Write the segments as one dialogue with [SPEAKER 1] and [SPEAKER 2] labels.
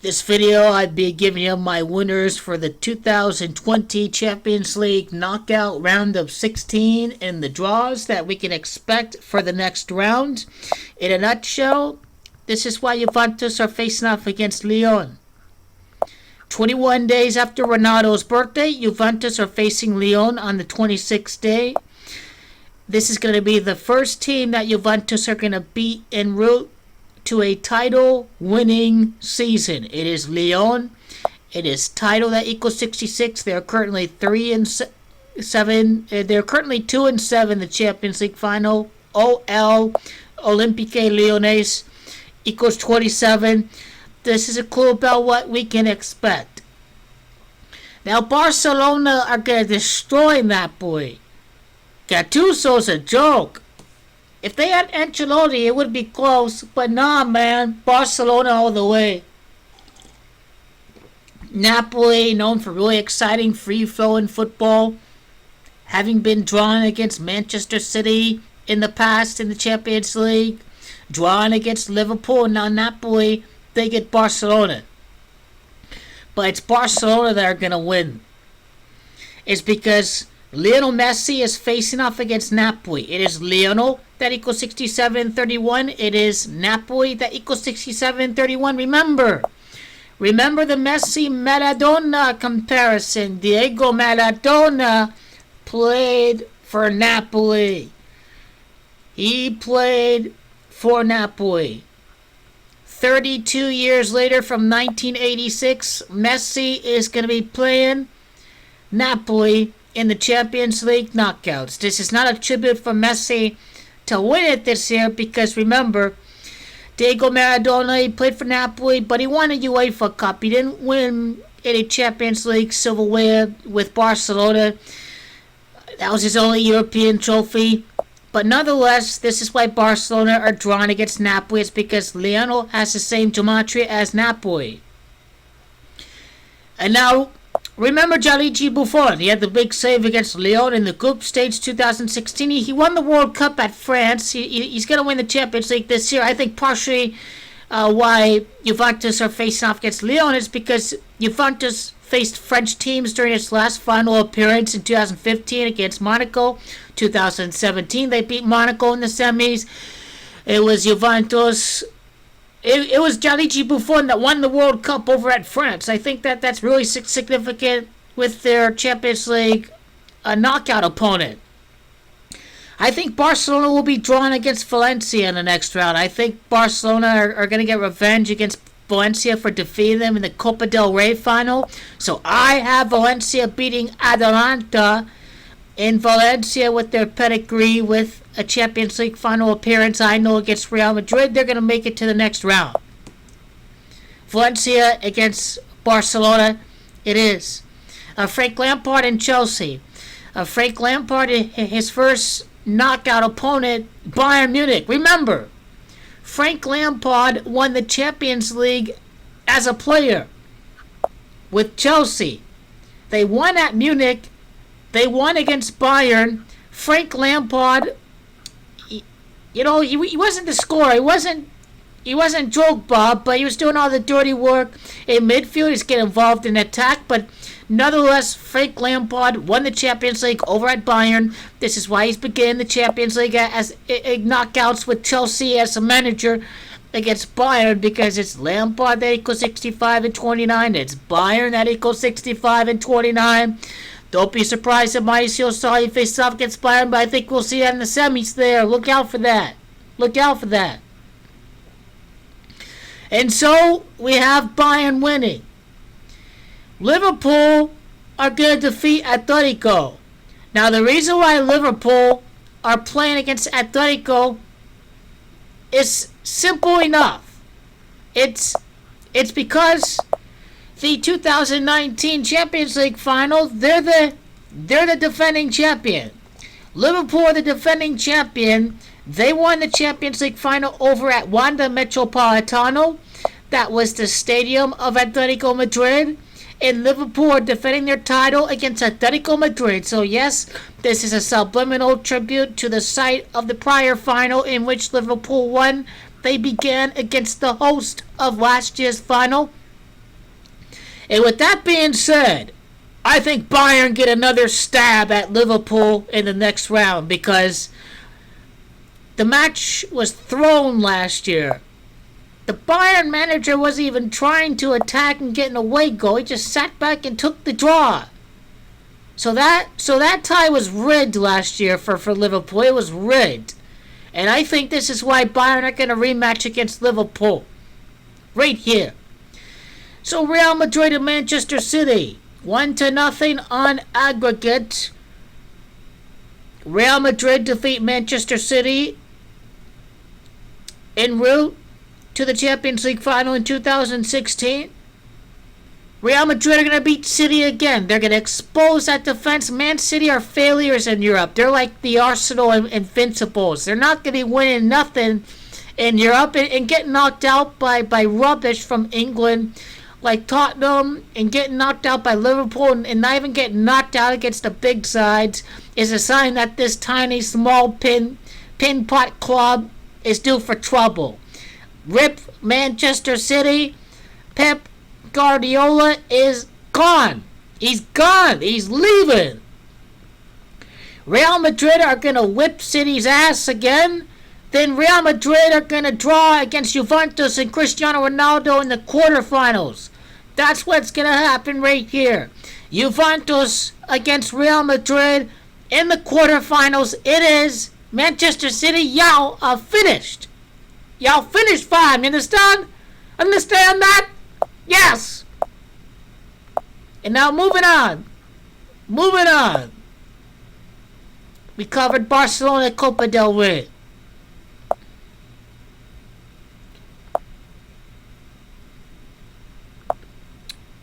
[SPEAKER 1] This video, I'd be giving you my winners for the 2020 Champions League knockout round of 16 and the draws that we can expect for the next round. In a nutshell, this is why Juventus are facing off against Lyon. 21 days after Ronaldo's birthday, Juventus are facing Lyon on the 26th day. This is going to be the first team that Juventus are going to beat en route to a title-winning season. It is Lyon. It is title that equals 66. They are currently 3-7. They're currently 2-7 in the Champions League final. OL Olympique Lyonnais equals 27. This is a clue about what we can expect. Now Barcelona are going to destroy Napoli. Gattuso's a joke. If they had Ancelotti, it would be close. But nah, man. Barcelona all the way. Napoli, known for really exciting, free-flowing football. Having been drawn against Manchester City in the past in the Champions League. Drawn against Liverpool. Now Napoli, they get Barcelona. But it's Barcelona that are going to win. It's because Lionel Messi is facing off against Napoli. It is Lionel that equals 67-31. It is Napoli that equals 67-31. Remember the Messi-Maradona comparison. Diego Maradona played for Napoli. He played for Napoli. 32 years later, from 1986, Messi is going to be playing Napoli in the Champions League knockouts. This is not a tribute for Messi to win it this year, because remember, Diego Maradona, he played for Napoli, but he won a UEFA Cup. He didn't win any Champions League silverware with Barcelona. That was his only European trophy. But nonetheless, this is why Barcelona are drawn against Napoli. It's because Lionel has the same gematria as Napoli. And now, remember Gianluigi Buffon. He had the big save against Lyon in the group stage 2016. He won the World Cup at France. He's going to win the Champions League this year. I think partially why Juventus are facing off against Lyon is because Juventus faced French teams during its last final appearance in 2015 against Monaco. 2017, they beat Monaco in the semis. It was Juventus. It was Gianluigi Buffon that won the World Cup over at France. I think that's really significant with their Champions League knockout opponent. I think Barcelona will be drawn against Valencia in the next round. I think Barcelona are going to get revenge against Valencia for defeating them in the Copa del Rey final. So I have Valencia beating Atalanta in Valencia with their pedigree, with a Champions League final appearance. I know against Real Madrid, they're going to make it to the next round. Valencia against Barcelona, it is. Frank Lampard and Chelsea. Frank Lampard, his first knockout opponent, Bayern Munich. Remember, Frank Lampard won the Champions League as a player with Chelsea. They won at Munich. They won against Bayern. Frank Lampard, he wasn't the scorer. He wasn't Drogba, but he was doing all the dirty work in midfield. He's getting involved in attack, but nonetheless, Frank Lampard won the Champions League over at Bayern. This is why he's beginning the Champions League as knockouts with Chelsea as a manager against Bayern, because it's Lampard that equals 65-29. It's Bayern that equals 65-29. Don't be surprised if Mauricio Sarri faces off against Bayern, but I think we'll see that in the semis there. Look out for that. Look out for that. And so, we have Bayern winning. Liverpool are going to defeat Atletico. Now, the reason why Liverpool are playing against Atletico is simple enough. It's because the 2019 Champions League final, they're the defending champion. Liverpool are the defending champion. They won the Champions League final over at Wanda Metropolitano. That was the stadium of Atletico Madrid. And Liverpool are defending their title against Atletico Madrid. So yes, this is a subliminal tribute to the site of the prior final in which Liverpool won. They began against the host of last year's final. And with that being said, I think Bayern get another stab at Liverpool in the next round because the match was thrown last year. The Bayern manager wasn't even trying to attack and get an away goal. He just sat back and took the draw. So that tie was rigged last year for Liverpool. It was rigged. And I think this is why Bayern are going to rematch against Liverpool. Right here. So Real Madrid and Manchester City. 1-0 on aggregate. Real Madrid defeat Manchester City en route to the Champions League final in 2016. Real Madrid are going to beat City again. They're going to expose that defense. Man City are failures in Europe. They're like the Arsenal Invincibles. They're not going to be winning nothing in Europe and getting knocked out by rubbish from England like Tottenham and getting knocked out by Liverpool and not even getting knocked out against the big sides is a sign that this tiny, small pin-pot club is due for trouble. Rip Manchester City. Pep Guardiola is gone. He's gone. He's leaving. Real Madrid are going to whip City's ass again. Then Real Madrid are going to draw against Juventus and Cristiano Ronaldo in the quarterfinals. That's what's going to happen right here. Juventus against Real Madrid in the quarterfinals. It is Manchester City. Y'all are finished. Y'all finished fine. You understand? Understand that? Yes. And now moving on. Moving on. We covered Barcelona Copa del Rey.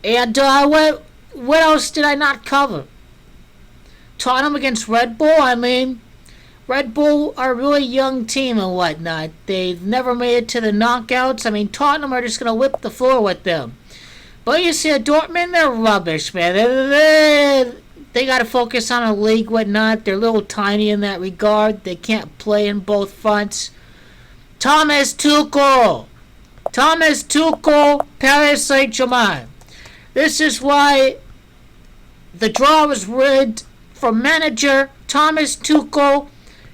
[SPEAKER 1] And what else did I not cover? Tottenham against Red Bull. I mean, Red Bull are a really young team and whatnot. They've never made it to the knockouts. I mean, Tottenham are just going to whip the floor with them. But you see, Dortmund, they're rubbish, man. They got to focus on a league, whatnot. They're a little tiny in that regard. They can't play in both fronts. Thomas Tuchel, Paris Saint-Germain. This is why the draw was rigged for manager Thomas Tuchel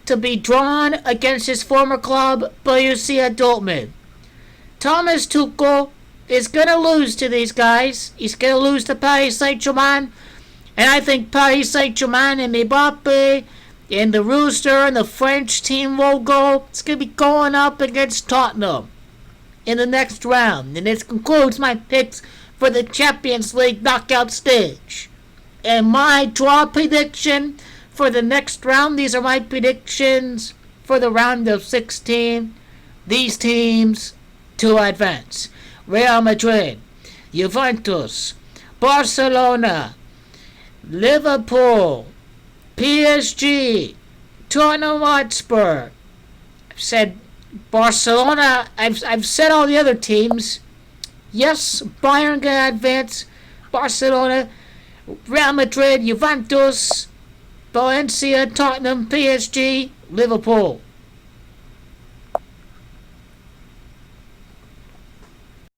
[SPEAKER 1] to be drawn against his former club, Borussia Dortmund. Thomas Tuchel is going to lose to these guys. He's going to lose to Paris Saint-Germain. And I think Paris Saint-Germain and Mbappe and the Rooster and the French team logo, it's going to be going up against Tottenham in the next round. And this concludes my picks for the Champions League knockout stage. And my draw prediction for the next round, these are my predictions for the round of 16. These teams to advance. Real Madrid, Juventus, Barcelona, Liverpool, PSG, Tottenham Hotspur. I've said Barcelona. I've said all the other teams. Yes, Bayern gonna advance. Barcelona, Real Madrid, Juventus, Valencia, Tottenham, PSG, Liverpool.